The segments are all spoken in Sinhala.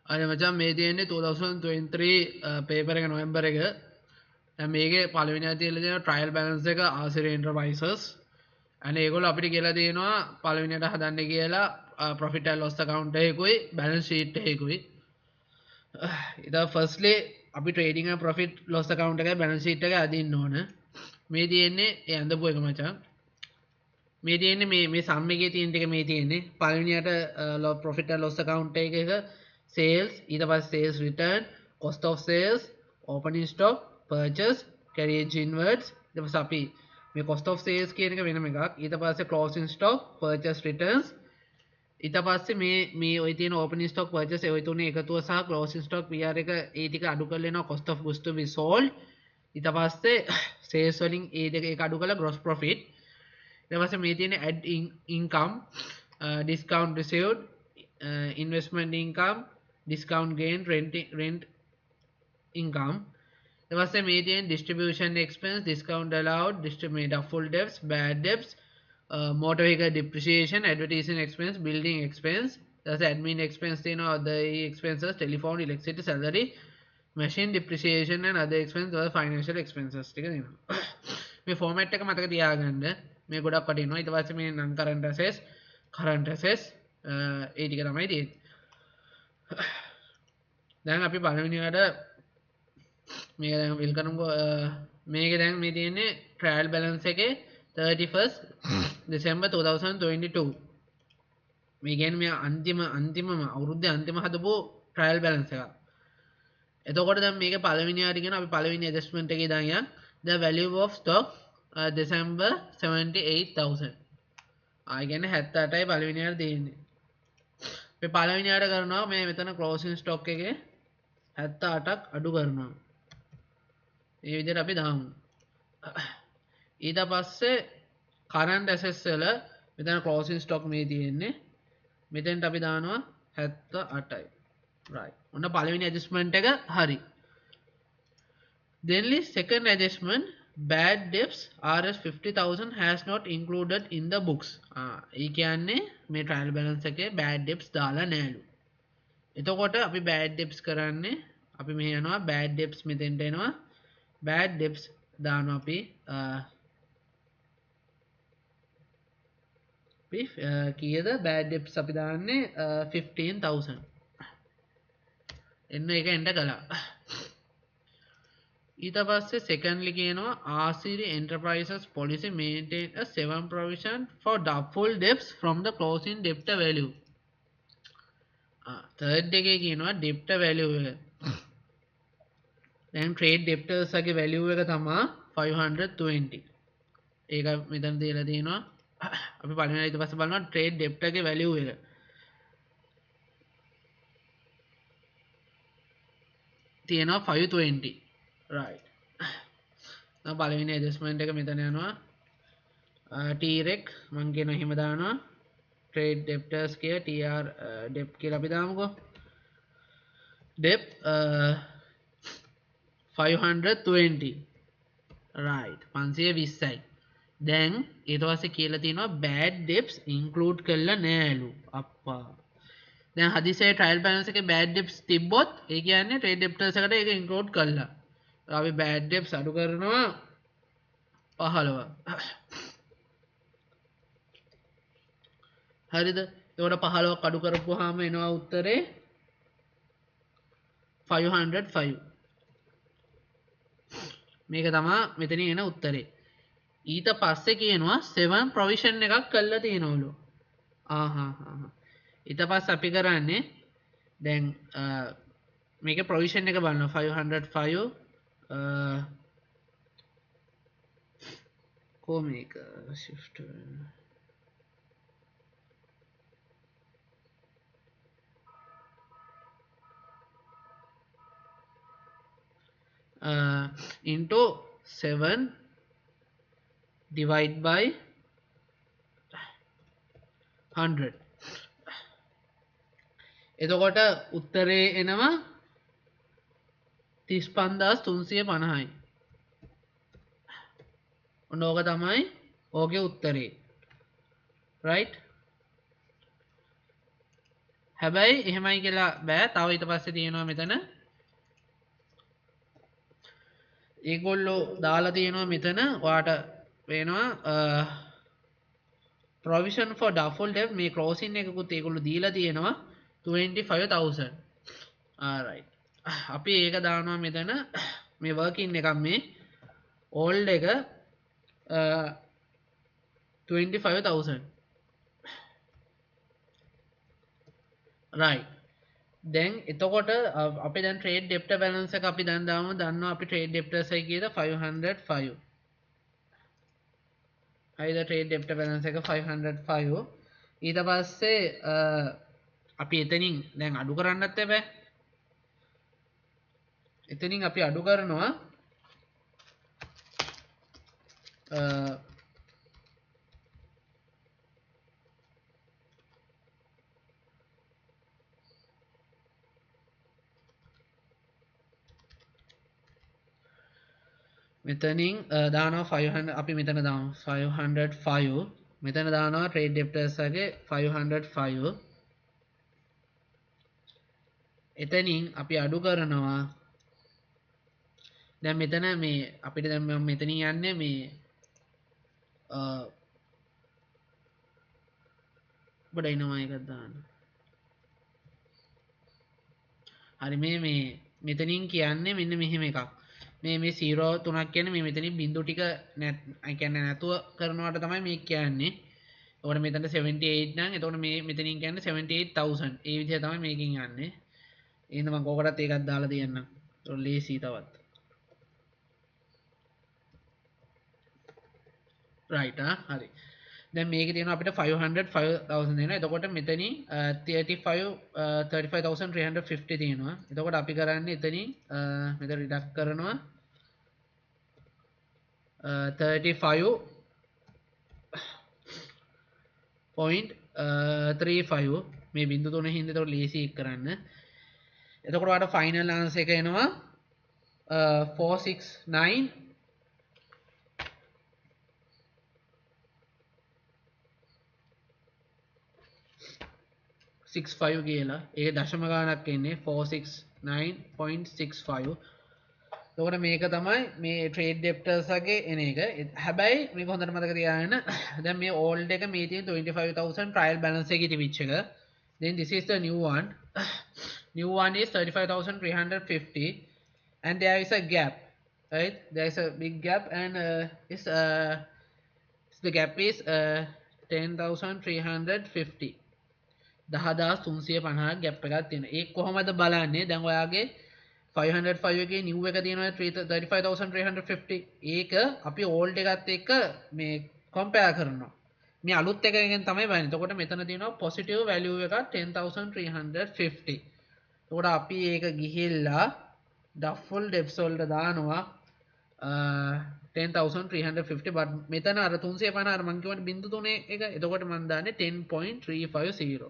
අනේ මචං මේ තියෙන්නේ 2023 පේපර් එක නොවැම්බර් එක. දැන් මේකේ පළවෙනි අදියල තියෙන ට්‍රයල් බැලන්ස් එක ආසිරි එන්ටර්ප්‍රයිසස්. අනේ ඒගොල්ලෝ අපිට කියලා දෙනවා පළවෙනියට හදන්න කියලා ප්‍රොෆිට් ඇන්ඩ් ලොස් account එකකුයි බැලන්ස් ෂීට් එකකුයි. ඉතින් ෆස්ට්ලි අපි trading and profit loss account එකයි බැලන්ස් ෂීට් එක අදින්න ඕන. මේ තියෙන්නේ ඒ අඳපු එක මචං. මේ තියෙන්නේ මේ සම් එකේ තියෙන ටික මේ තියෙන්නේ. පළවෙනියට profit and loss account එක sales ඊට පස්සේ sales return, cost of sales, opening stock, purchase, carriage inwards. ඊට පස්සේ අපි මේ cost of sales කියන එක වෙනම එකක්. ඊට පස්සේ closing stock, purchase returns. ඊට පස්සේ මේ ඔය තියෙන opening stock, purchase ඔය තුනේ එකතුව සහ closing stock PR එක ඒ ටික අඩු කරලා එනවා cost of goods to be sold. ඊට පස්සේ sales වලින් ඒ දෙක ඒක අඩු කරලා gross profit. ඊට පස්සේ මේ තියෙන add income, discount received, investment income, discount gain, rent income. ඊට පස්සේ මේ තියෙන distribution expense, discount allowed, distributed full debts, bad debts, motor vehicle depreciation, advertising expense, building expense, that's admin expense, other expenses, telephone, electricity, salary, machine depreciation and other expenses or financial expenses. ටික දෙනවා. මේ format එක මතක තියාගන්න. මේ ගොඩක් වටිනවා. ඊට පස්සේ මේ non current assets, current assets ඒ ටික තමයි තියෙන්නේ. දැන් අපි පළවෙනියට මේක දැන් ෆිල් කරමුකෝ. මේකේ දැන් මේ තියෙන්නේ trial balance එකේ 31st December 2022. මේ කියන්නේ මේ අන්තිමම අවුරුද්දේ අන්තිම හදපු trial balance එකක්. එතකොට දැන් මේක පළවෙනි ආරි කියන අපි පළවෙනි adjustment එකේ දාන් යන් the value of stock December 78,000. ආයි කියන්නේ 78යි පළවෙනි ආරි දෙන්නේ. මේ පළවෙනි ආරි කරනවා මේ මෙතන closing stock එකේ 78ක් අඩු කරනවා. මේ විදිහට අපි දාමු. ඊට පස්සේ current assets වල මෙතන closing stock මේ තියෙන්නේ. මෙතෙන්ට අපි දානවා 78යි. right. ඔන්න පළවෙනි adjustment එක හරි. then second adjustment bad debts Rs 50,000 has not included in the books. ඒ කියන්නේ මේ trial balance එකේ bad debts දාලා නෑලු. එතකොට අපි bad debts කරන්නේ අපි මෙහෙ යනවා bad debts මෙතෙන්ට එනවා bad debts දානවා අපි කීයද bad debts අපි දාන්නේ 15,000. එන්න එක එන්ට කළා. ඊට පස්සේ secondly කියනවා ආසිරි enterprises policy maintain a 7 provision for doubtful debts from the closing debtor value. third එකේ කියනවා debtor value එක. දැන් trade debtors ගේ value එක තමයි 520. ඒක මෙතන දීලා තියෙනවා. අපි බලනවා ඊට පස්සේ බලනවා trade debtor ගේ value එක. තියෙනවා 520. right. දැන් පළවෙනි adjustment එක මෙතන යනවා. T-Rec මං කියන එහෙම දානවා. trade debtors කිය TR debt කියලා අපි දාමුකෝ. debt 520. right. 520යි. දැන් ඊට පස්සේ කියලා තියෙනවා bad debts include කරලා නෑලු. අප්පා. දැන් හදිසියේ trial balance එකේ bad debts තිබ්බොත් ඒ කියන්නේ trade debtors එකට ඒක include කළා. අපි bad debts අඩු කරනවා 15. හරිද? ඒකට 15ක් අඩු කරපුවාම එනවා උත්තරේ 505. මේක තමයි මෙතනින් එන උත්තරේ. ඊට පස්සේ කියනවා 7 provision එකක් කරලා තියෙනවලු. ඊට පස්සේ අපි කරන්නේ දැන් මේක provision එක බලනවා 505 කො මේක shift into 7 divide by 100. එතකොට උත්තරේ එනවා 35350යි. ඔන්න ඕක තමයි ඕකේ උත්තරේ. right. හැබැයි එහෙමයි කියලා බෑ. තව ඊට පස්සේ තියෙනවා මෙතන ඒගොල්ලෝ දාලා තියෙනවා මෙතන ඔයාට පේනවා provision for doubtful debt මේ crossing එකකුත් ඒගොල්ලෝ දීලා තියෙනවා 25000. alright අපි ඒක දානවා මෙතන මේ working එකක් මේ old එක 25000 right දැන් එතකොට අපි දැන් trade debtor balance එක අපි දැන් දාමු දන්නවා අපි trade debtors එකයි කීයද 505 හරිද trade debtor balance එක 505 ඊට පස්සේ අපි එතනින් දැන් අඩු කරන්නත් බෑ එතනින් අපි අඩු කරනවා මෙතනින් දානවා 500 අපි මෙතන දාමු 505 මෙතන දානවා trade debtors එකේ 505 එතනින් අපි අඩු කරනවා දැන් මෙතන මේ අපිට දැන් මම මෙතනින් යන්නේ මේ ඔබ ඩයිනමයික් එකක් දාන්න හරි මේ මෙතනින් කියන්නේ මෙන්න මෙහෙම එකක් මේ 0 3ක් කියන්නේ මේ මෙතනින් බිංදු ටික කියන්නේ නැතුව කරනවට තමයි මේ කියන්නේ. එතකොට මෙතන 78 නම් එතකොට මේ මෙතනින් කියන්නේ 78000. ඒ විදිහ තමයි මේකෙන් යන්නේ. එහෙනම් මම කොකටත් ඒකක් දාලා තියන්නම්. එතකොට ලේසි තවත්. right හරි. දැන් මේකේ තියෙනවා අපිට 500000 දෙනවා. එතකොට මෙතනින් 35350 තියෙනවා. එතකොට අපි කරන්නේ එතනින් මෙතන රිඩක්ට් කරනවා 35.35 මේ බිංදු තුන හින්දා එතකොට ලේසි කරන්න. එතකොට ඔයාලට ෆයිනල් ආන්සර් එක එනවා 469 65 කියලා. ඒක දශම ගානක් එන්නේ 469.65. එතකොට මේක තමයි මේ trade debtors ගේ එන එක. හැබැයි මේක හොඳට මතක තියාගන්න. දැන් මේ old එක මේ තියෙන 25000 trial balance එකේ තිබිච්ච එක. Then this is the new one. New one is 35350 and there is a gap. Right? There is a big gap and the gap is 10350. 10350 gap එකක් තියෙනවා. ඒක කොහොමද බලන්නේ? දැන් ඔයාගේ 505 එකේ new එක තියෙනවා 35350. ඒක අපි old එකත් එක්ක මේ compare කරනවා. මේ අලුත් එකකින් තමයි බලන්නේ. එතකොට මෙතන තියෙනවා positive value එකක් 10350. එතකොට අපි ඒක ගිහිල්ලා doubtful debts වලට දානවා 10350 but මෙතන අර 350 අර මං කියවනේ බිංදු තුනේ එක එතකොට මං දාන්නේ 10.350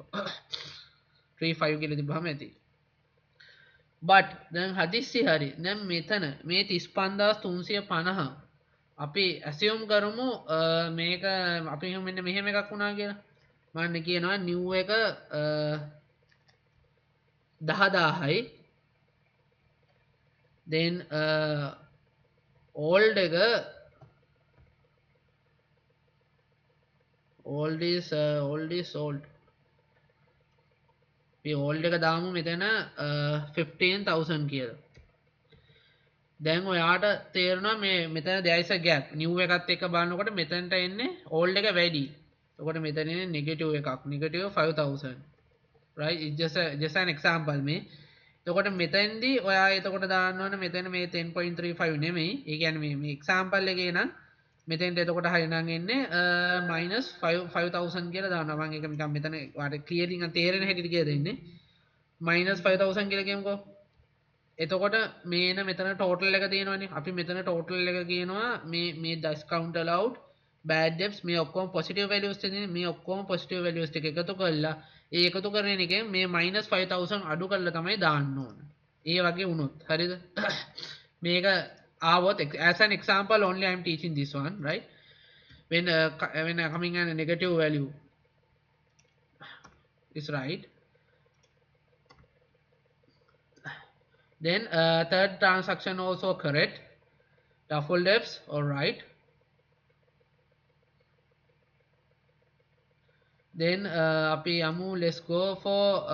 35 කියලා තිබ්බහම ඇති but දැන් හදිස්සි හරි දැන් මෙතන මේ 35350 අපි assume කරමු මේක අපි මෙන්න මෙහෙම එකක් වුණා කියලා මම කියනවා new එක 10000යි then old එක old is old මේ old එක දාමු මෙතන 15000 කියලා දැන් ඔයාට තේරෙනවා මේ මෙතන there is a gap new එකත් එක්ක බලනකොට මෙතනට එන්නේ old එක වැඩි එතකොට මෙතන එන්නේ negative එකක් negative 5000 right it's just an example මේ එතකොට මෙතෙන්දී ඔයා එතකොට දාන්න ඕනේ මෙතන මේ 10.35 නෙමෙයි. ඒ කියන්නේ මේ example එකේ නම් මෙතෙන්ට එතකොට හරිනම් එන්නේ -5000 කියලා දානවා. මම ඒක නිකන් මෙතන ඔයාලට clearly නිකන් තේරෙන හැටියට කියලා දෙන්නේ. -5000 කියලා කියමුකෝ. එතකොට මේන මෙතන total එක තියෙනවනේ. අපි මෙතන total එක කියනවා මේ discount allowed bad debts මේ ඔක්කොම positive values තියෙන්නේ. මේ ඔක්කොම positive values ටික එකතු කරලා ඒ එකතු කරන එකෙන් මේ -5000 අඩු කරලා තමයි දාන්න ඕන. ඒ වගේ වුණොත් හරිද? මේක ආවොත් as an example only I am teaching this one right when coming a negative value is right Then third transaction also correct. Duffel debts, all right. Then api yamu, let's go for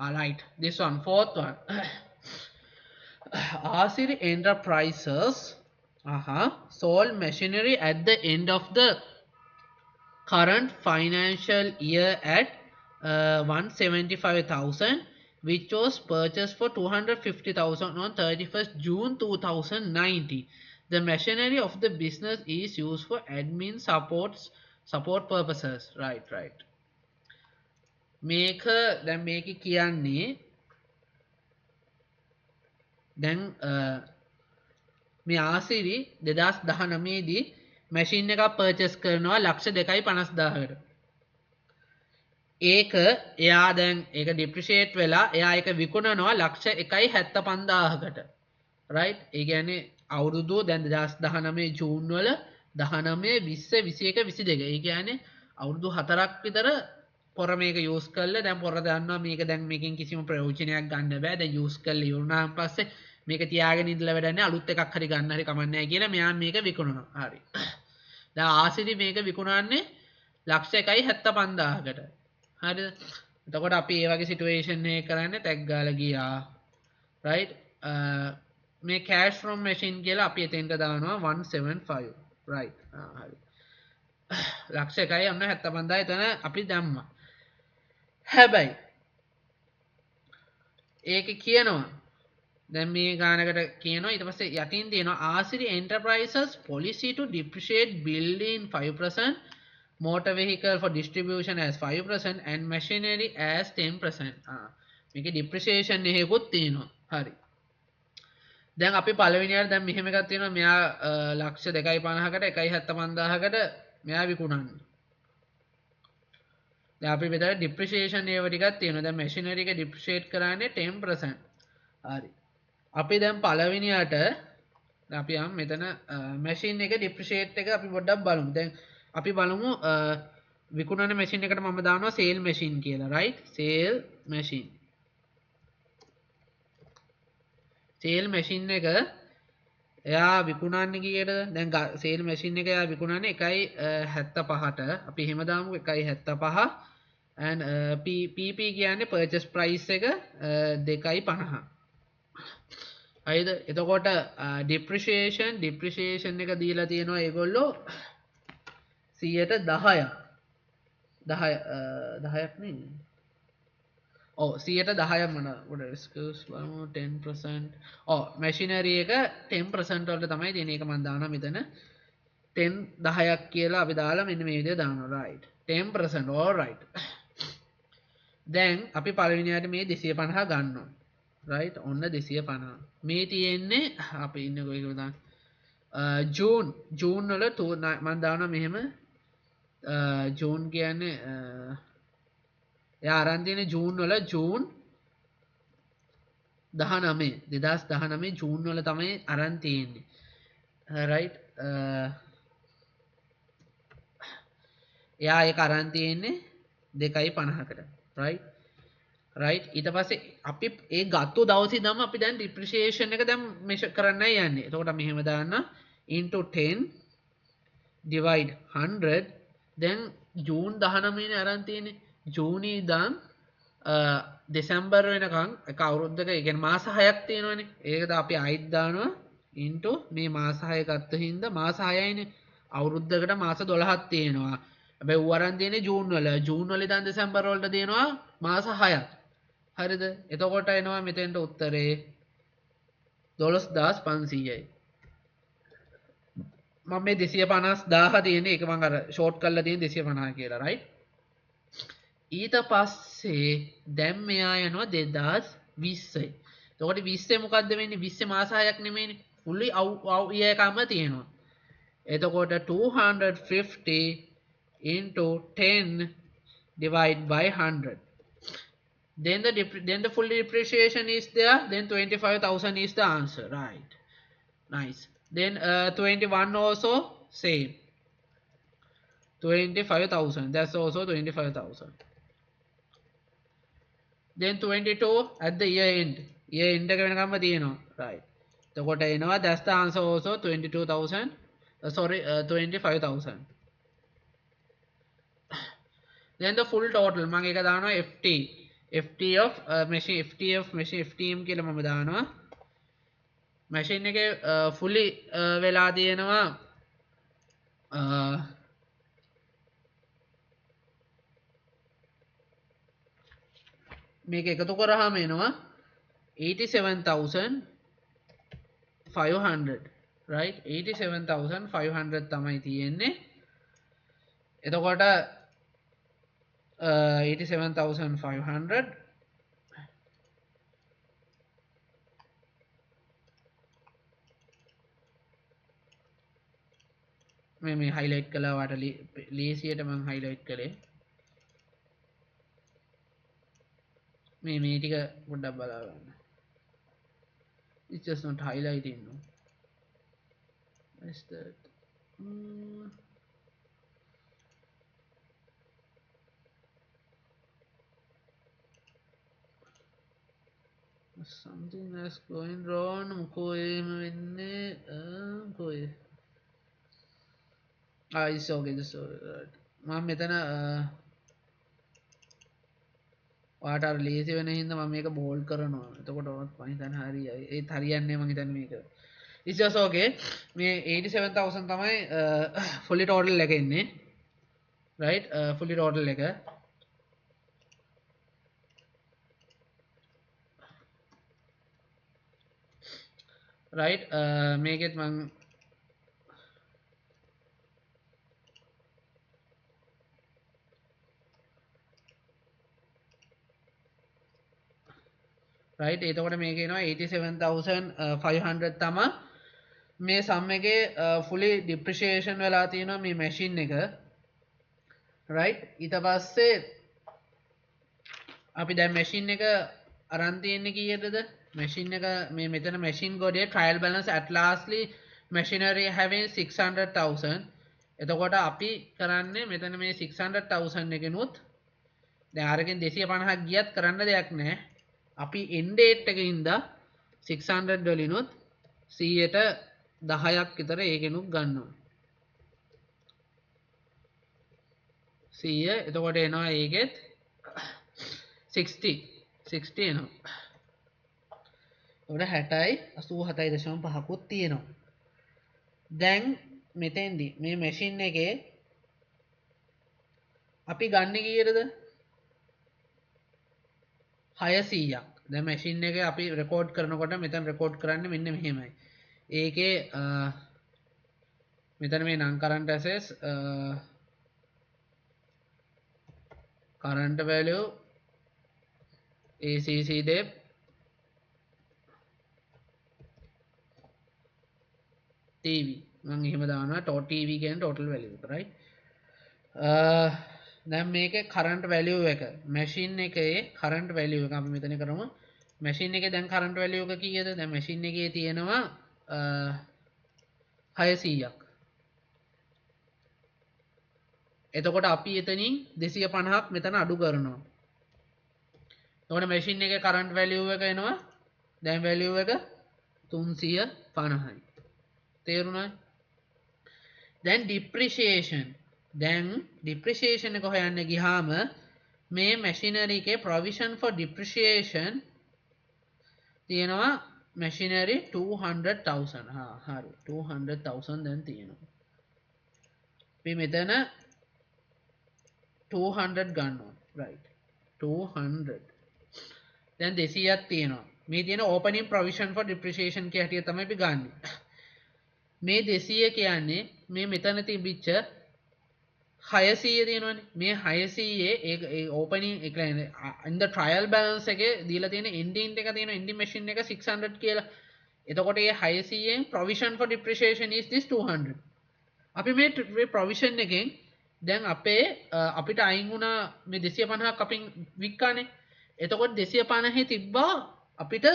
all right, this one, fourth one. Asiri Enterprises sold machinery at the end of the current financial year at 175,000, which was purchased for 250,000 on 31st June 2019. The machinery of the business is used for admin support purposes. Right. මේක දැන් මේක කියන්නේ දැන් මේ ආසිරි 2019 දී මැෂින් එකක් පර්චේස් කරනවා ලක්ෂ 2.50,000කට. ඒක එයා දැන් ඒක ඩිප්‍රීෂিয়েට් වෙලා එයා ඒක විකුණනවා ලක්ෂ 1.75,000කට. රයිට්? ඒ කියන්නේ අවුරුදු දැන් 2019 ජූන් වල 19 20 21 22. ඒ කියන්නේ අවුරුදු 4ක් විතර පොර මේක යූස් කරලා දැන් පොර දන්නවා මේක දැන් මේකෙන් කිසිම ප්‍රයෝජනයක් ගන්න බෑ. දැන් යූස් කරලා ඉවරනාන් පස්සේ මේක තියාගෙන ඉඳලා වැඩක් නැහැ. අලුත් එකක් හරි ගන්න හරි කමක් නැහැ කියලා මෙයා මේක විකුණනවා. හරි. දැන් ආසිරි මේක විකුණන්නේ ලක්ෂ 1.75,000කට. හරිද? එතකොට අපි මේ වගේ සිටුේෂන් එක කරන්නේ ටැග් ගාලා ගියා. රයිට්? මේ cash from machine කියලා අපි එතෙන්ට දානවා 175. රයිට්. හරි. ලක්ෂ 1.75 එතන අපි දැම්මා. හැබැයි ඒක කියනවා දැන් මේ ගානකට කියනවා ඊට පස්සේ යටින් තියෙනවා ආසිරි enterprises policy to depreciate building 5%, motor vehicle for distribution as 5% and machinery as 10%. මේකේ depreciation එකකුත් තියෙනවා. හරි. දැන් අපි පළවෙනියට දැන් මෙහෙම එකක් තියෙනවා මෙයා ලක්ෂ 2.50කට 1.75,000කට මෙයා විකුණන්නේ. දැන් අපි මෙතන depreciation ඒව ටිකක් තියෙනවා. දැන් machinery එක depreciate කරන්නේ 10%. හරි. අපි දැන් පළවෙනියට අපි යම් මෙතන machine එක depreciate එක අපි පොඩ්ඩක් බලමු. දැන් අපි බලමු විකුණන machine එකට මම දානවා sale machine කියලා. right? sale machine. sale machine එක එයා විකුණන්නේ කීයටද? දැන් sale machine එක එයා විකුණන්නේ 1.75ට. අපි එහෙම දාමු 1.75 and PP කියන්නේ purchase price එක 2.50. හරිද? එතකොට depreciation එක දීලා තියෙනවා ඒගොල්ලෝ 10%. 10ක් නේ. ඔව් 10%ක් මොන excuse 10%. ඔව් machinery එක 10% වලට තමයි තියෙන. ඒක මම දානවා මෙතන 10ක් කියලා අපි දාලා මෙන්න මේ විදිහට දානවා. right 10%. all right. දැන් අපි පළවෙනියට මේ 250 ගන්නවා. right ඔන්න 250. මේ තියෙන්නේ අපි ඉන්නේ කොයිකද දාන්න ජූන් වල මම දානවා මෙහෙම ජූන් කියන්නේ එයා අරන් තියෙන්නේ ජූන් වල ජූන් 2019 ජූන් වල තමයි අරන් තියෙන්නේ. right එයා ඒක අරන් තියෙන්නේ 2.50කට. right ඊට පස්සේ අපි ඒ ගත්තු දවසේ ඉඳන්ම අපි දැන් depreciation එක දැන් මෙෂර් කරන්නයි යන්නේ. එතකොට මෙහෙම දාන්න into 10 divide 100. දැන් ජූන් 19 නේ අරන් තියෙන්නේ. ජූනි ඉඳන් දෙසැම්බර් වෙනකන් එක අවුරුද්දක ඒ කියන්නේ මාස 6ක් තියෙනවනේ. ඒකද අපි ආයිත් දානවා into මේ මාස 6 ගත්ත හින්දා මාස 6යිනේ. අවුරුද්දකට මාස 12ක් තියෙනවා. හැබැයි ඌ අරන් තියෙන්නේ ජූන් වල. ජූන් වල ඉඳන් දෙසැම්බර් වලට දෙනවා මාස 6ක්. හරිද? එතකොට එනවා මෙතෙන්ට උත්තරේ 12500යි. මම මේ 250,000 තියෙන්නේ ඒක මම අර ෂෝට් කරලා තියෙන 250 කියලා. right ඊට පස්සේ දැන් මෙයා යනවා 2020යි. එතකොට 20 මොකද්ද වෙන්නේ? 20 මාස 6ක් නෙමෙයිනේ. fully out year එකම තියෙනවා. එතකොට 250 into 10 divided by 100. Then the full depreciation is there. Then 25,000 is the answer. Right. Nice. Then 21 also same. 25,000. That's also 25,000. then 22 at the year end එක වෙනකම්ම තියෙනවා right එතකොට එනවා that's the answer also 22,000 sorry 25,000 then the full total මම ඒක දානවා ft of machine ftm කියලා මම දානවා machine එකේ fully වෙලා තියෙනවා මේක එකතු කරාම එනවා 87,500 right 87,500 තමයි තියෙන්නේ එතකොට 87,500 මේ highlight කළා වාට ලේසියට මම highlight කළේ මේ ටික පොඩ්ඩක් බලා ගන්න it's just not highlighting no what's that something that's going wrong මොකෝ එහෙම වෙන්නේ කොයි it's okay just මම මෙතන වාට අර ලේසි වෙන හින්දා මම මේක බෝල්ඩ් කරනවා එතකොට මම හිතන්නේ හරියයි ඒත් හරියන්නේ මම හිතන්නේ මේක it's just okay මේ 87,000 තමයි fully total එක ඉන්නේ right fully total එක right මේකෙත් මම right එතකොට මේක එනවා 87,500 තමයි මේ sum එකේ fully depreciation වෙලා තියෙනවා මේ machine එක right ඊට පස්සේ අපි දැන් machine එක අරන් තියෙන්නේ කීයටද machine එක මේ මෙතන machine ගොඩේ trial balance at lastly machinery having 600,000 එතකොට අපි කරන්නේ මෙතන මේ 600,000 එකනොත් දැන් අරකින් 250ක් ගියත් කරන්න දෙයක් නැහැ අපි end date එකේ ඉඳලා 600 වලිනුත් 100ට 10ක් විතර ඒකෙනුත් ගන්නවා 100 එතකොට එනවා ඒකෙත් 60 එනවා ඔන්න 60යි 87.5කුත් තියෙනවා දැන් මෙතෙන්දි මේ මැෂින් එකේ අපි ගන්න කීයටද 600ක් දැන් මැෂින් එකේ අපි රෙකෝඩ් කරනකොට මෙතන රෙකෝඩ් කරන්නේ මෙන්න මෙහෙමයි ඒකේ මෙතන මේ non current assets current value ACC debt TV මම එහෙම දානවා TV කියන්නේ total value එක right දැන් මේකේ current value එක machine එකේ current value එක අපි මෙතන කරමු machine එකේ දැන් current value එක කීයද දැන් machine එකේ තියෙනවා 600ක් එතකොට අපි එතනින් 250ක් මෙතන අඩු කරනවා එතකොට machine එකේ current value එක එනවා දැන් value එක 350යි තේරුණා දැන් depreciation එක හොයන්න ගියාම මේ machinery එකේ provision for depreciation තියෙනවා machinery 200,000 හරි 200,000 දැන් තියෙනවා අපි මෙතන 200 ගන්නවා right 200 දැන් 200ක් තියෙනවා මේ තියෙන opening provision for depreciation කිය හැටියට තමයි අපි ගන්නෙ මේ 200 කියන්නේ මේ මෙතන තිබිච්ච 600 තියෙනවනේ මේ 600 ඒ opening ඒ කියන්නේ in the trial balance එකේ දීලා තියෙන ending එක තියෙන ending machine එක 600 කියලා. එතකොට මේ 600න් provision for depreciation is this 200. අපි මේ provision එකෙන් දැන් අපිට අයින් වුණා මේ 250ක් අපින් වික්කානේ. එතකොට 250 තිබ්බා අපිට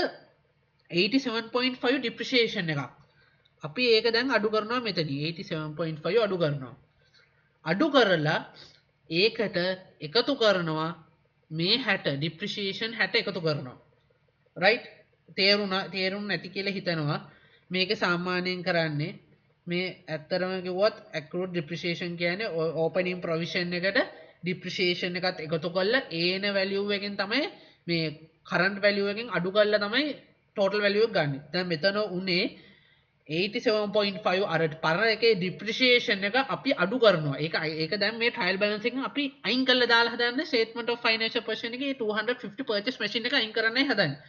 87.5 depreciation එකක්. අපි ඒක දැන් අඩු කරනවා මෙතනදී 87.5 අඩු කරනවා. අඩු කරලා ඒකට එකතු කරනවා මේ 60 depreciation 60 එකතු කරනවා right තේරුම් නැති කියලා හිතනවා මේක සාමාන්‍යයෙන් කරන්නේ මේ ඇත්තරම කිව්වොත් accrued depreciation කියන්නේ opening provision එකට depreciation එකත් එකතු කරලා ඒන value එකෙන් තමයි මේ current value එකෙන් අඩු කරලා තමයි total value එක ගන්න. දැන් මෙතන උනේ 87.5 අර පරණ එකේ depreciation එක අපි අඩු කරනවා. ඒක දැන් මේ trial balance එකෙන් අපි අයින් කරලා දාලා හදන්නේ statement of financial position එකේ 250 purchase machine එක අයින් කරන්නයි හදන්නේ.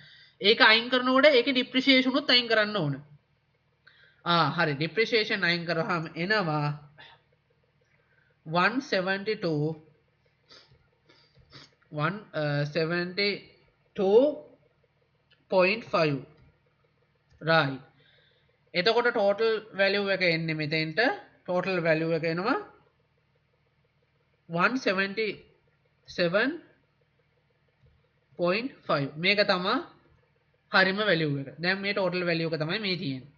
ඒක අයින් කරනකොට ඒකේ depreciation උත් අයින් කරන්න ඕන. හරි depreciation අයින් කරාම එනවා 172.5 right එතකොට total value එක එන්නේ මෙතෙන්ට total value එක එනවා 177.5 මේක තමයි හරිම value එක. දැන් මේ total value එක තමයි මේ තියෙන්නේ.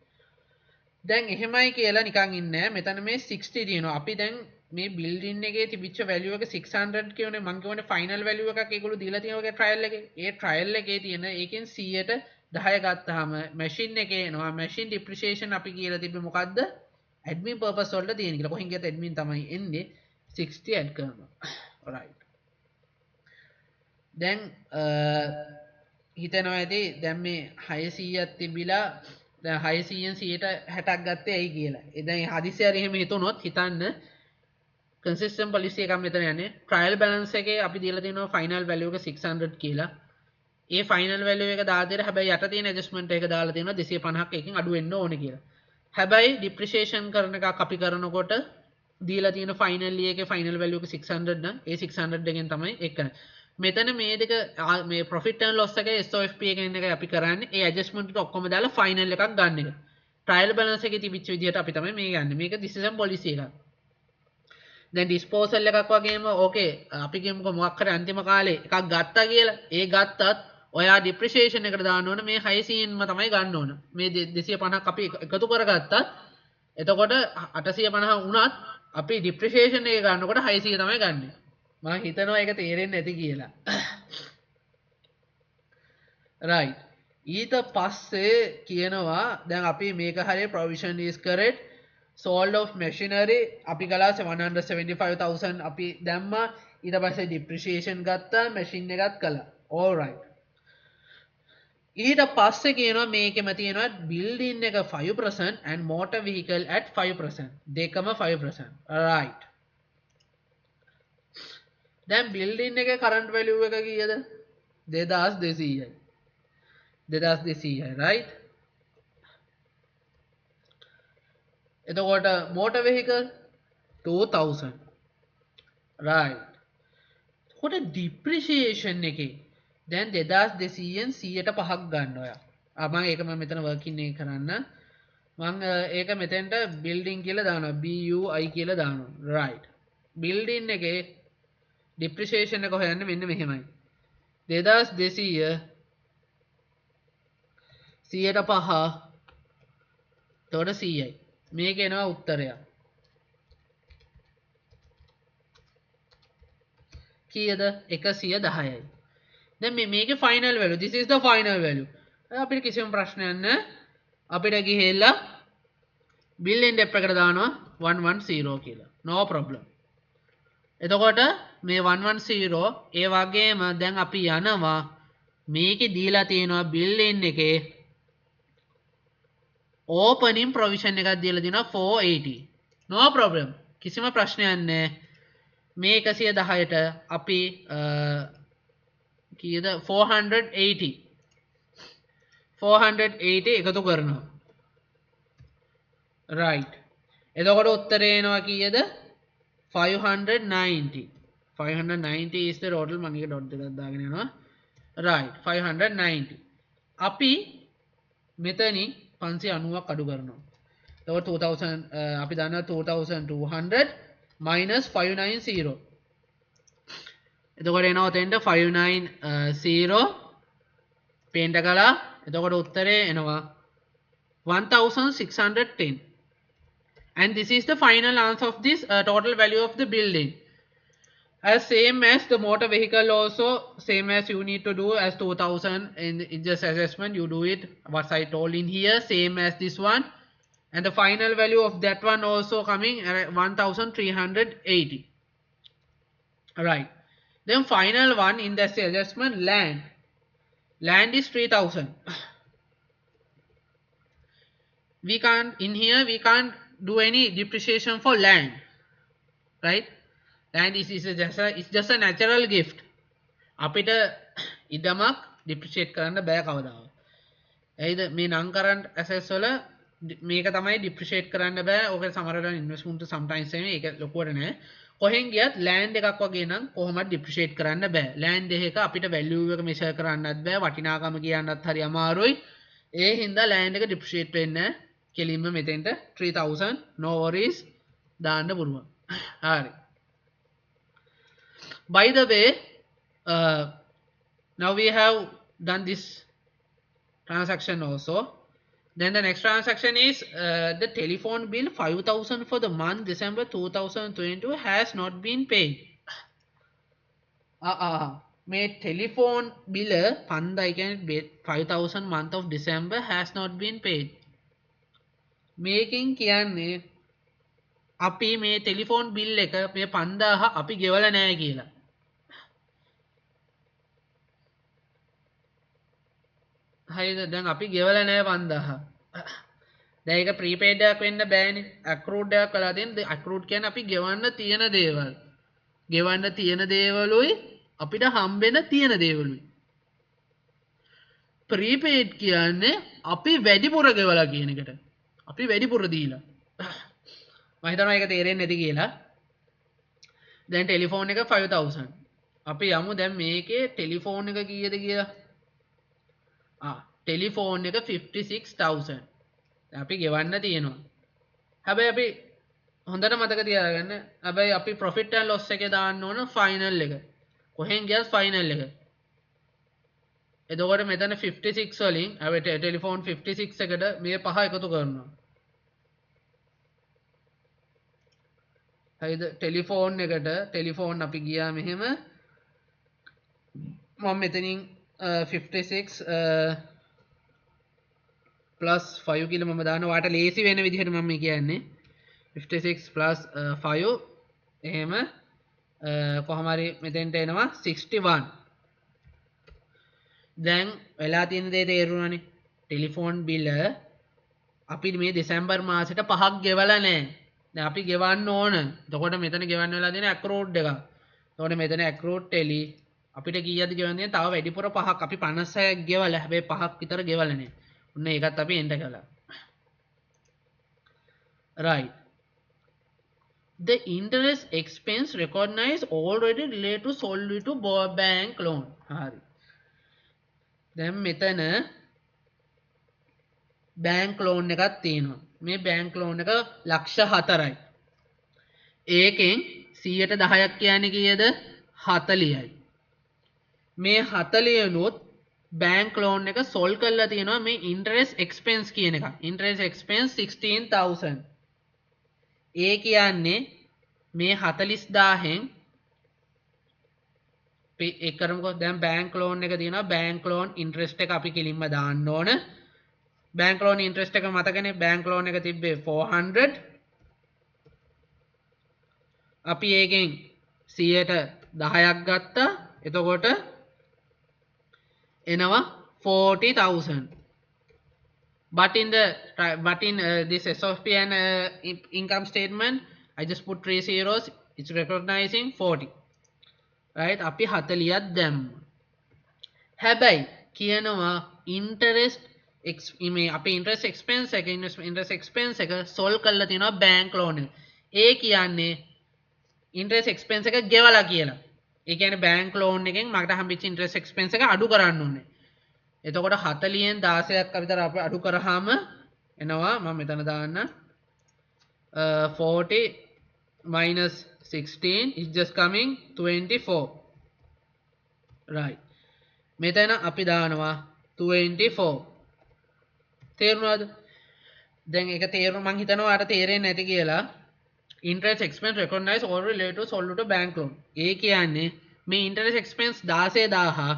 දැන් එහෙමයි කියලා නිකන් ඉන්නේ නැහැ. මෙතන මේ 60 තියෙනවා. අපි දැන් මේ building එකේ තිබිච්ච value එක 600 කියෝනේ මම කියවනේ final value එකක් ඒගොල්ලෝ දීලා තියෙනවා ඔගේ trial එකේ. ඒ trial එකේ තියෙන ඒකෙන් 100ට 10 ගත්තාම machine එකේ එනවා machine depreciation අපි කියලා තිබ්බේ මොකද්ද? admin purpose වලට තියෙන කියලා. කොහෙන් ගියත් admin තමයි එන්නේ 60 add කරනවා. right. දැන් හිතනවා ඇති දැන් මේ 600ක් තිබිලා දැන් 600න් 160ක් ගත්තේ ඇයි කියලා. දැන් හදිස්සි හරි එහෙම හිතුනොත් හිතන්න consistent policy එකක් මෙතන යන්නේ trial balance එකේ අපි දීලා තියෙනවා final value එක 600 කියලා. ඒ final value එක දාලා දෙලා හැබැයි යට තියෙන adjustment එක දාලා තියෙනවා 250ක් එකකින් අඩු වෙන්න ඕනේ කියලා. හැබැයි depreciation කරන එකක් අපි කරනකොට දීලා තියෙන final එකේ final value එක 600 නම් ඒ 600 එකෙන් තමයි ඒක කරන්නේ. මෙතන මේ දෙක මේ profit and loss එකේ SOFP එකෙන් එකයි අපි කරන්නේ ඒ adjustment ටික ඔක්කොම දාලා final එකක් ගන්න එක. trial balance එකේ තිබිච්ච විදිහට අපි තමයි මේ ගන්න. මේක decision policy එකක්. දැන් disposal එකක් වගේම ඕකේ අපි කියමුකෝ මොකක් හරි අන්තිම කාලේ එකක් ගත්තා කියලා. ඒ ගත්තත් ඔයා depreciation එකට දාන්න ඕන මේ 600න්ම තමයි ගන්න ඕන. මේ 250ක් අපි එකතු කරගත්තත් එතකොට 850 වුණත් අපි depreciation එක ගන්නකොට 600 තමයි ගන්නෙ. මම හිතනවා ඒක තේරෙන්නේ නැති කියලා. right. ඊට පස්සේ කියනවා දැන් අපි මේක හරිය provision is correct sold of machinery අපි ගලා 175,000 අපි දැම්මා ඊට පස්සේ depreciation ගත්තා machine එකත් කළා. all right. ඊට පස්සේ කියනවා මේකෙම තියෙනවා building එක 5% and motor vehicle at 5%. දෙකම 5%. right. දැන් building එකේ current value එක කීයද? 2200යි. 2200යි right. එතකොට motor vehicle 2000 right. එතකොට depreciation එකේ දැන් 2200න් 100ට 5ක් ගන්න ඔයා. මම ඒක මම මෙතන working එක කරන්න. මම ඒක මෙතෙන්ට building කියලා දානවා. BUI කියලා දානවා. right. building එකේ depreciation එක හොයන්න මෙන්න මෙහෙමයි. 2200 100ට 5 එතකොට 100යි. මේක එනවා උත්තරයක්. කීයද? 110යි. දැන් මේකේ final value. This is the final value. අපිට කිසිම ප්‍රශ්නයක් නැහැ. අපිට ගිහිල්ලා building depth එකට දානවා 110 කියලා. No problem. එතකොට මේ 110 ඒ වගේම දැන් අපි යනවා මේකේ දීලා තියෙනවා building එකේ opening provision එකක් දීලා තියෙනවා 480. no problem. කිසිම ප්‍රශ්නයක් නැහැ. මේ 110ට අපි කීයද 480 එකතු කරනවා. right. එතකොට උත්තරේ එනවා කීයද 590. 590 is the total. මම එක dot දෙකක් දාගෙන යනවා. right 590. අපි මෙතනින් 590ක් අඩු කරනවා. එතකොට 2000 අපි දන්නවා 2200 minus 590. එතකොට එනවා තෙන්ට 590 පේන්ට කළා. එතකොට උත්තරේ එනවා 1610. and this is the final answer of this total value of the building. as same as the motor vehicle also, same as you need to do as 2000 in just assessment, you do it what I told in here, same as this one, and the final value of that one also coming at 1380. Right, then final one in this adjustment, land is 3000. We can't, in here we can't do any depreciation for land, right? Land is just it's just a natural gift. අපිට ඉඩමක් depreciate කරන්න බෑ කවදාවත්. ඇයිද මේ non current assets වල මේක තමයි depreciate කරන්න බෑ. ඕක සමහරවිට investment sometimes එන්නේ ඒක ලොකුවට නෑ. කොහෙන් ගියත් land එකක් වගේ නම් කොහොමද depreciate කරන්න බෑ. land එකක අපිට value එක measure කරන්නත් බෑ. වටිනාකම කියන්නත් හරි අමාරුයි. ඒ හින්දා land එක depreciate වෙන්නේ නෑ. කෙලින්ම මෙතෙන්ට 3000 no worries දාන්න පුළුවන්. හරි. By the way, now we have done this transaction also. Then the next transaction is the telephone bill 5000 for the month December 2022 has not been paid. May telephone bill 5000 month of December has not been paid. Making කියන්නේ අපි මේ ටෙලිෆෝන් බිල් එක මේ 5000 අපි ගෙවලා නැහැ කියලා. හරිද? දැන් අපි ගෙවලා නැහැ 5000. දැන් ඒක ප්‍රීපේඩ් එකක් වෙන්න බෑනේ. ඇක්රූඩ් එකක් කරලා තියෙන. ඇක්රූඩ් කියන්නේ අපි ගෙවන්න තියෙන දේවල්. ගෙවන්න තියෙන දේවලුයි අපිට හම්බෙන තියෙන දේවලුයි. ප්‍රීපේඩ් කියන්නේ අපි වැඩිපුර ගෙවලා කියන එකට. අපි වැඩිපුර දීලා. මම හිතනවා ඒක තේරෙන්නේ නැති කියලා. දැන් ටෙලිෆෝන් එක 5000. අපි යමු දැන් මේකේ ටෙලිෆෝන් එක කීයද කියලා. ටෙලිෆෝන් එක 56000. අපි ගෙවන්න තියෙනවා. හැබැයි අපි හොඳට මතක තියාගන්න. හැබැයි අපි profit and loss එකේ දාන්න ඕන ෆයිනල් එක. කොහෙන් ගියත් ෆයිනල් එක. එතකොට මෙතන 56 වලින් අපි ටෙලිෆෝන් 56 එකට මේ පහ එකතු කරනවා. හරිද? ටෙලිෆෝන් එකට ටෙලිෆෝන් අපි ගියා මෙහෙම මම මෙතනින් 56 plus 5 කියලා මම දානවා. වාට ලේසි වෙන විදිහට මම කියන්නේ 56 plus 5 එහෙම කොහොම හරි මෙතෙන්ට එනවා 61. දැන් වෙලා තියෙන දේ තේරුණානේ. ටෙලිෆෝන් බිල අපි මේ දෙසැම්බර් මාසෙට 5ක් ගෙවලා නැහැ. දැන් අපි ගෙවන්න ඕන. එතකොට මෙතන ගෙවන්න වෙලා තියෙන ඇක්රෝඩ් එක. එතකොට මෙතන ඇක්රෝඩ් ටෙලි අපිට කීයද ගෙවන්න තියෙන්නේ? තව වැඩිපුර 5ක් අපි 56ක් ගෙවලා. හැබැයි 5ක් විතර ගෙවලා නැහැ. ඔන්න ඒකත් අපි එන්ටර් කළා. right. The interest expense recognized already related to solely to bank loan. හරි. දැන් මෙතන බැංක් ලෝන් එකක් තියෙනවා. මේ බැංක් ලෝන් එක ලක්ෂ 4යි. ඒකෙන් 10% කියන්නේ කීයද? 40යි. මේ 40 නුත් බැංක් ලෝන් එක සොල් කරලා තියෙනවා මේ ඉන්ටරෙස්ට් එක්ස්පෙන්ස් කියන එක. Interest expense 16000. ඒ කියන්නේ මේ 40000න් ඒ කරමුකෝ. දැන් බැංක් ලෝන් එක තියෙනවා. බැංක් ලෝන් ඉන්ටරෙස්ට් එක අපි කෙලින්ම දාන්න ඕන. බැංක් ලෝන් ඉන්ටරෙස්ට් එක මතකනේ. බැංක් ලෝන් එක තිබ්බේ 400. අපි ඒකෙන් 10% ගත්තා. එතකොට එනවා 40000. But in this SOP and income statement, I just put 3 zeros. It's recognizing 40. Right? අපි 40ක් දැම්ම. හැබැයි කියනවා interest මේ අපේ interest expense එක interest expense එක solve කරලා තියෙනවා bank loan එක. ඒ කියන්නේ interest expense එක ගෙවලා කියලා. ඒ කියන්නේ bank loan එකෙන් මට හම්බෙච්ච interest expense එක අඩු කරන්න ඕනේ. එතකොට 40න් 16ක් විතර අපි අඩු කරාම එනවා මම මෙතන දාන්න 40 minus 16 is just coming 24. right. මෙතන අපි දානවා 24. තේරුණාද? දැන් ඒක තේරුම් මං හිතනවා අර තේරෙන්නේ නැති කියලා. interest expense recognized or related to sold to bank loan. ඒ කියන්නේ මේ interest expense 16000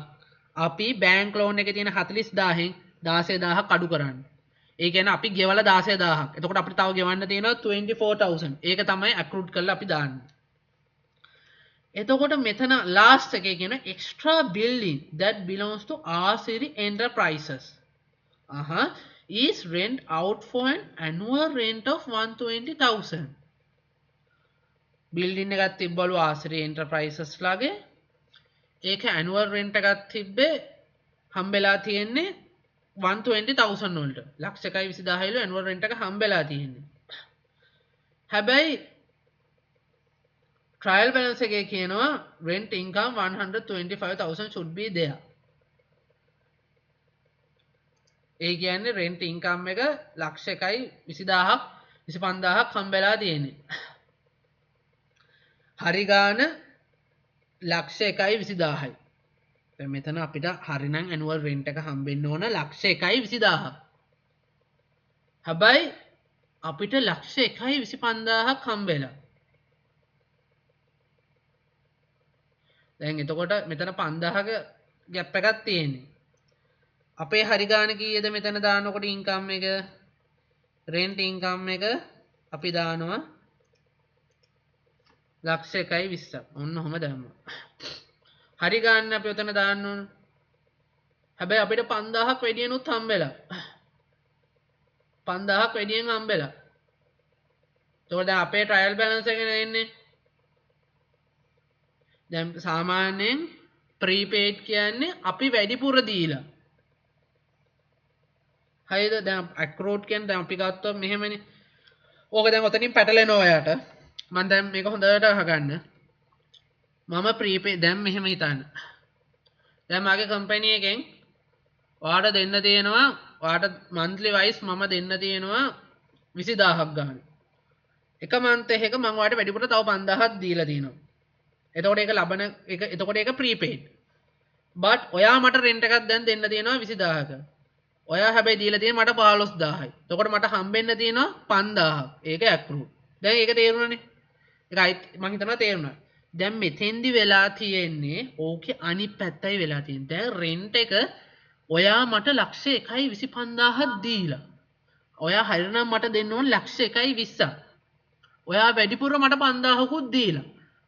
අපි bank loan එකේ තියෙන 40000න් 16000 අඩු කරන්න. ඒ කියන්නේ අපි ගෙවලා 16000ක්. එතකොට අපිට තව ගෙවන්න තියෙනවා 24000. ඒක තමයි accrued කරලා අපි දාන්නේ. එතකොට මෙතන last එකේ කියන extra building that belongs to R-Series enterprises. Is rent out for an annual rent of 120,000. Building එකක් තිබ්බලු R-Series enterprises ලාගේ. ඒක annual rent එකක් තිබ්බේ හම්බෙලා තියෙන්නේ 120,000 වලට. ලක්ෂ 1,20,000 ල annual rent එක හම්බෙලා තියෙන්නේ. හැබැයි trial balance එකේ කියනවා rent income 125,000 should be there. ඒ කියන්නේ rent income එක ලක්ෂ 1,20,000ක් 25,000ක් හම්බෙලා තියෙන්නේ. හරි ගාන ලක්ෂ 1,20,000යි. දැන් මෙතන අපිට හරිනම් annual rent එක හම්බෙන්න ඕන ලක්ෂ 1,20,000ක්. හැබැයි අපිට ලක්ෂ 1,25,000ක් හම්බෙලා. දැන් එතකොට මෙතන 5,000ක gap එකක් තියෙන්නේ. අපේ හරි ගාන කීයද මෙතන දානකොට income එක rent income එක අපි දානවා ලක්ෂ 1,20ක්. ඔන්න ඔහම දැම්මා. හරි ගාන අපි උතන දාන්න ඕන. හැබැයි අපිට 5,000ක් වැඩියෙනුත් හම්බෙලා. 5,000ක් වැඩියෙන් හම්බෙලා. එතකොට දැන් අපේ trial balance එක එන්නේ දැන් සාමාන්‍යයෙන් prepaid කියන්නේ අපි වැඩිපුර දීලා. හරිද? දැන් accrued කියන්නේ දැන් අපි ගත්තොත් මෙහෙමනේ. ඕක දැන් ඔතනින් පැටලෙනවා ඔයාට. මම දැන් මේක හොඳට අහගන්න. මම prepaid දැන් මෙහෙම හිතන්න. දැන් මාගේ කම්පැනි එකෙන් ඔයාට දෙන්න තියෙනවා ඔයාට monthly wise මම දෙන්න තියෙනවා 20000ක් ගන්න. එක month එකක මම ඔයාට වැඩිපුර තව 5000ක් දීලා තියෙනවා. එතකොට ඒක ලබන එක එතකොට ඒක prepaid. but ඔයා මට rent එකක් දැන් දෙන්න තියෙනවා 20000ක. ඔයා හැබැයි දීලා තියෙන්නේ මට 15000යි. එතකොට මට හම්බෙන්න තියෙනවා 5000ක්. ඒක accrued. දැන් ඒක තේරුණානේ. ඒක මම හිතනවා තේරුණා. දැන් මෙතෙන්දි වෙලා තියෙන්නේ ඕකේ අනිත් පැත්තයි වෙලා තියෙන්නේ. දැන් rent එක ඔයා මට ලක්ෂ 1,25,000ක් දීලා. ඔයා හරිනම් මට දෙන්න ඕන ලක්ෂ 1,20,000ක්. ඔයා වැඩිපුර මට 5,000කුත් දීලා.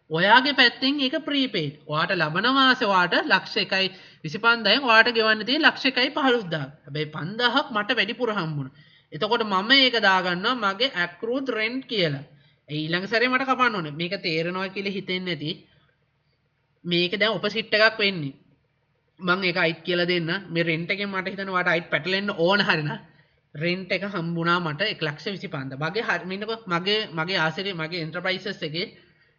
ඔයාගේ පැත්තෙන් ඒක prepaid. ඔයාට ලබන මාසේ ඔයාට ලක්ෂ 1,25,000න් ඔයාට ගෙවන්න තියෙන ලක්ෂ 1,15,000. හැබැයි 5,000ක් මට වැඩිපුර හම්බුණා. එතකොට මම ඒක දාගන්නවා මගේ accrued rent කියලා. ඊළඟ සැරේ මට කපන්න ඕනේ. මේක තේරෙනවා කියලා හිතෙන්නේ නැති. මේක දැන් opposite එකක් වෙන්නේ. මම ඒක අයිත් කියලා දෙන්න. මේ rent එකෙන් මට හිතෙනවා ඔයාට අයිත් පැටලෙන්න ඕන හරිනා. rent එක හම්බුණා මට 1,25,000. මගේ හරිමින්නකො මගේ ආසිරිය මගේ enterprises එකේ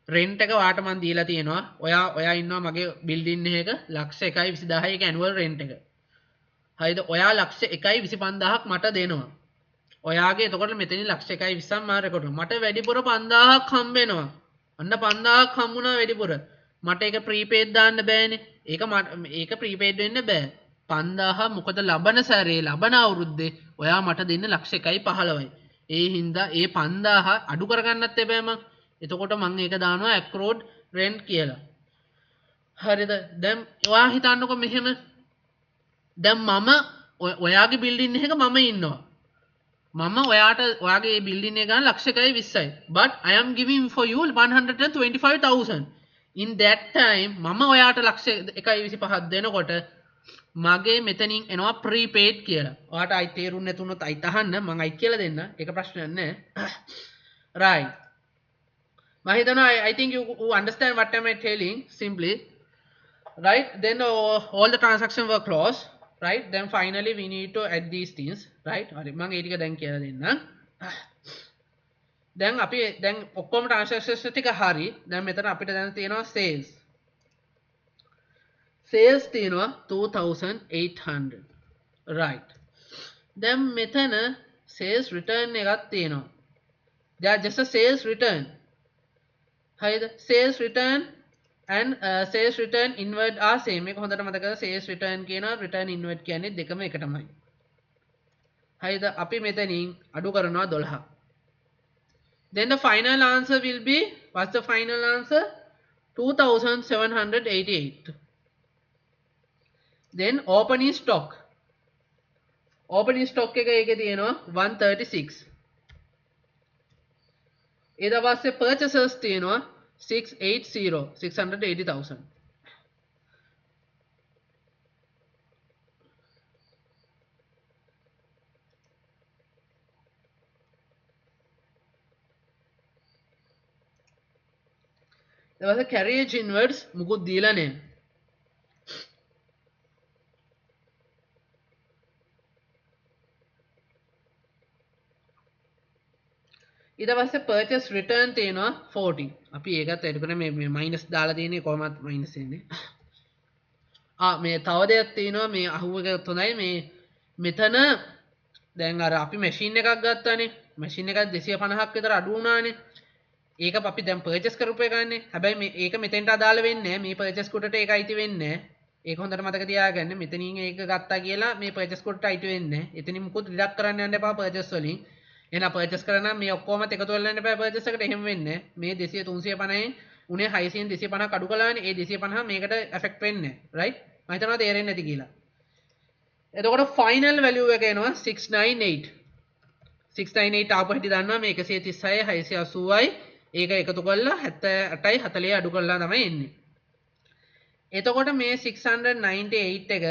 rent එක ඔයාට මම දීලා තියෙනවා. ඔයා ඉන්නවා මගේ building එකක ලක්ෂ 1,20,000 ඒක annual rent එක. හරිද? ඔයා ලක්ෂ 1,25,000ක් මට දෙනවා. ඔයාගේ එතකොට මෙතනින් ලක්ෂ 1,20,000ක් මම රෙකෝඩ් කරනවා. මට වැඩිපුර 5,000ක් හම්බෙනවා. අන්න 5,000ක් හම්බුණා වැඩිපුර. මට ඒක prepaid දාන්න බෑනේ. ඒක prepaid වෙන්න බෑ. 5,000 මොකද ලබන සැරේ ලබන අවුරුද්දේ ඔයා මට දෙන්න ලක්ෂ 1,15යි. ඒ හින්දා ඒ 5,000 අඩු කරගන්නත් එපා මං. එතකොට මම ඒක දානවා accrued rent කියලා. හරිද? දැන් ඔයා හිතන්නකො මෙහෙම. දැන් මම ඔයාගේ building එකක මම ඉන්නවා. මම ඔයාගේ building එක ගන්න ලක්ෂ 1,20යි. but I am giving for you 125,000. in that time මම ඔයාට ලක්ෂ 1,25ක් දෙනකොට මගේ මෙතනින් එනවා prepaid කියලා. ඔයාට අයි තේරුන්නේ නැතුනොත් අයිත් අහන්න මම අයි කියලා දෙන්න. ඒක ප්‍රශ්නයක් නෑ. right. I think you understand what am I telling simply. Right? Then all the transactions were closed. Right? Then finally we need to add these things. Right? හරි මම ඒ ටික දැන් කියලා දෙන්නම්. දැන් අපි දැන් ඔක්කොම transactions ටික හරි. දැන් මෙතන අපිට දැන් තියෙනවා sales. Sales තියෙනවා 2,800. Right. දැන් මෙතන sales return එකක් තියෙනවා. They are just a sales return. හරිද? sales return and sales return inward are same. මේක හොඳට මතක ගන්න. sales return කියනවා return inward කියන්නේ දෙකම එකටමයි. හරිද? අපි මෙතනින් අඩු කරනවා 12. Then the final answer will be, what's the final answer? 2788. Then opening stock. Opening stock එක ඒකේ තියෙනවා 136. ඊට පස්සේ purchases තියෙනවා 680,000. ඊට පස්සේ carriage inwards මුකුත් දීලා නැහැ. ඊට පස්සේ purchase return තියෙනවා 40. අපි ඒකත් එඩ කරන මේ මයිනස් දාලා තියෙන්නේ කොහොමත් මයිනස් එන්නේ. මේ තව දෙයක් තියෙනවා මේ අහුවක හොඳයි මේ මෙතන දැන් අර අපි මැෂින් එකක් ගත්තානේ. මැෂින් එකක් 250ක් විතර අඩු වුණානේ. ඒක අපි දැන් පර්චේස් කරපු එකනේ. හැබැයි මේ ඒක මෙතෙන්ට අදාළ වෙන්නේ නැහැ. මේ පර්චේස් කොටට ඒක අයිති වෙන්නේ නැහැ. ඒක හොඳට මතක තියාගන්න. මෙතනින් ඒක ගත්තා කියලා මේ පර්චේස් කොටට අයිති වෙන්නේ නැහැ. එතනින් මුකුත් ඩිඩක්ට් කරන්න යන්න එපා පර්චේස් වලින්. එහෙනම් පර්චේස් කරනවා මේ ඔක්කොම එකතු වෙලා යන්න එපා පර්චේස් එකට. එහෙම වෙන්නේ නැහැ. මේ 200 350න් උනේ 600න් 250ක් අඩු කළානේ. ඒ 250 මේකට එෆෙක්ට් වෙන්නේ නැහැ. රයිට්? මම හිතනවා තේරෙන්නේ නැති කියලා. එතකොට ෆයිනල් වැලියු එක එනවා 698. 698 ආපු හැටි දන්නවා මේ 136 680යි ඒක එකතු කරලා 78යි 40 අඩු කරලා තමයි එන්නේ. එතකොට මේ 698 එක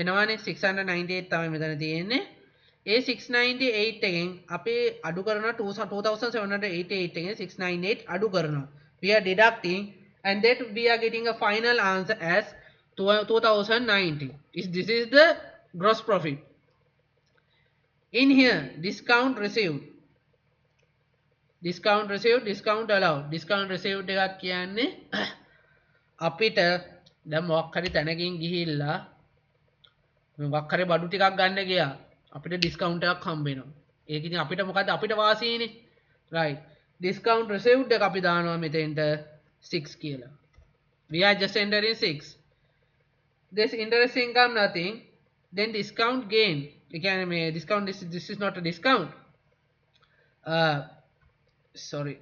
එනවානේ 698 තමයි මෙතන තියෙන්නේ. ඒ 698 එකෙන් අපි අඩු කරනවා 2788 එකෙන් 698 අඩු කරනවා. We are deducting and that we are getting a final answer as 2090. This is the gross profit. In here, discount received, discount allowed. Discount received එකක් කියන්නේ අපිට දැන් මොකක් හරි තැනකින් ගිහිල්ලා මොකක් හරි බඩු ටිකක් ගන්න ගියා. අපිට ඩිස්කවුන්ට් එකක් හම්බ වෙනවා. ඒක ඉතින් අපිට මොකද අපිට වාසියනේ. right. discount received එක අපි දානවා මෙතෙන්ට 6 කියලා. We are just entering 6. This interest income nothing. Then discount gain. Again, discount. This is not a discount. Sorry.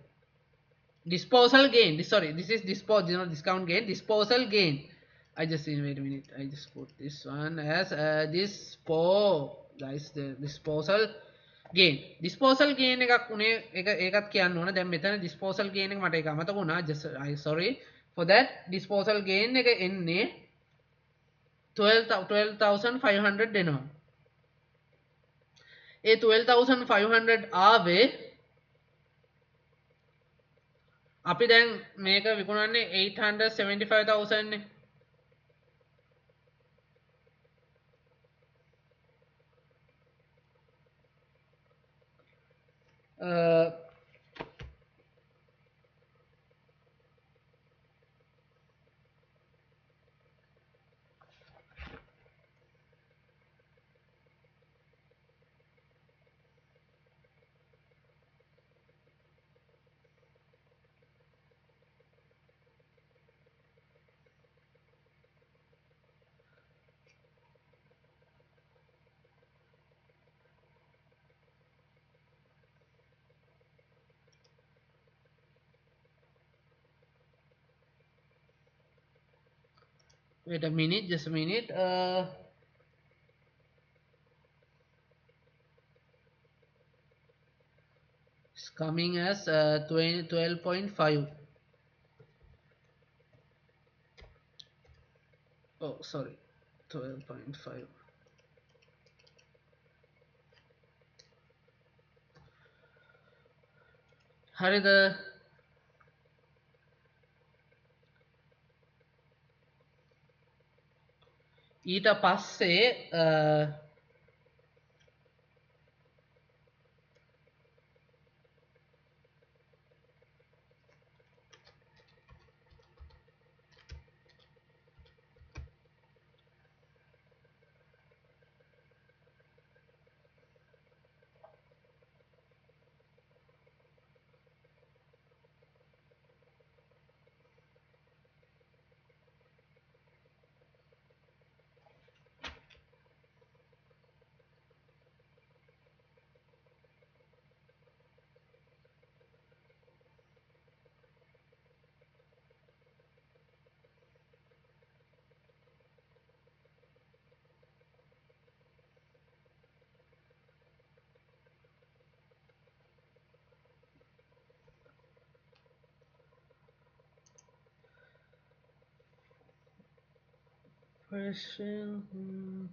Disposal gain. This is not discount gain. Disposal gain. I just wait a minute. I just put this one as guys, the disposal gain. Disposal gain එකක් උනේ ඒකත් කියන්න ඕන. දැන් මෙතන disposal gain එක මට ඒක අමතක වුණා. Just I sorry for that. Disposal gain එක එන්නේ 12,500 දෙනවා. ඒ 12,500 ආවේ අපි දැන් මේක විකුණන්නේ 875,000 නේ. Wait a minute, just a minute. It's coming as 12.5. Oh, sorry, 12.5. හරිද? ඊට පස්සේ question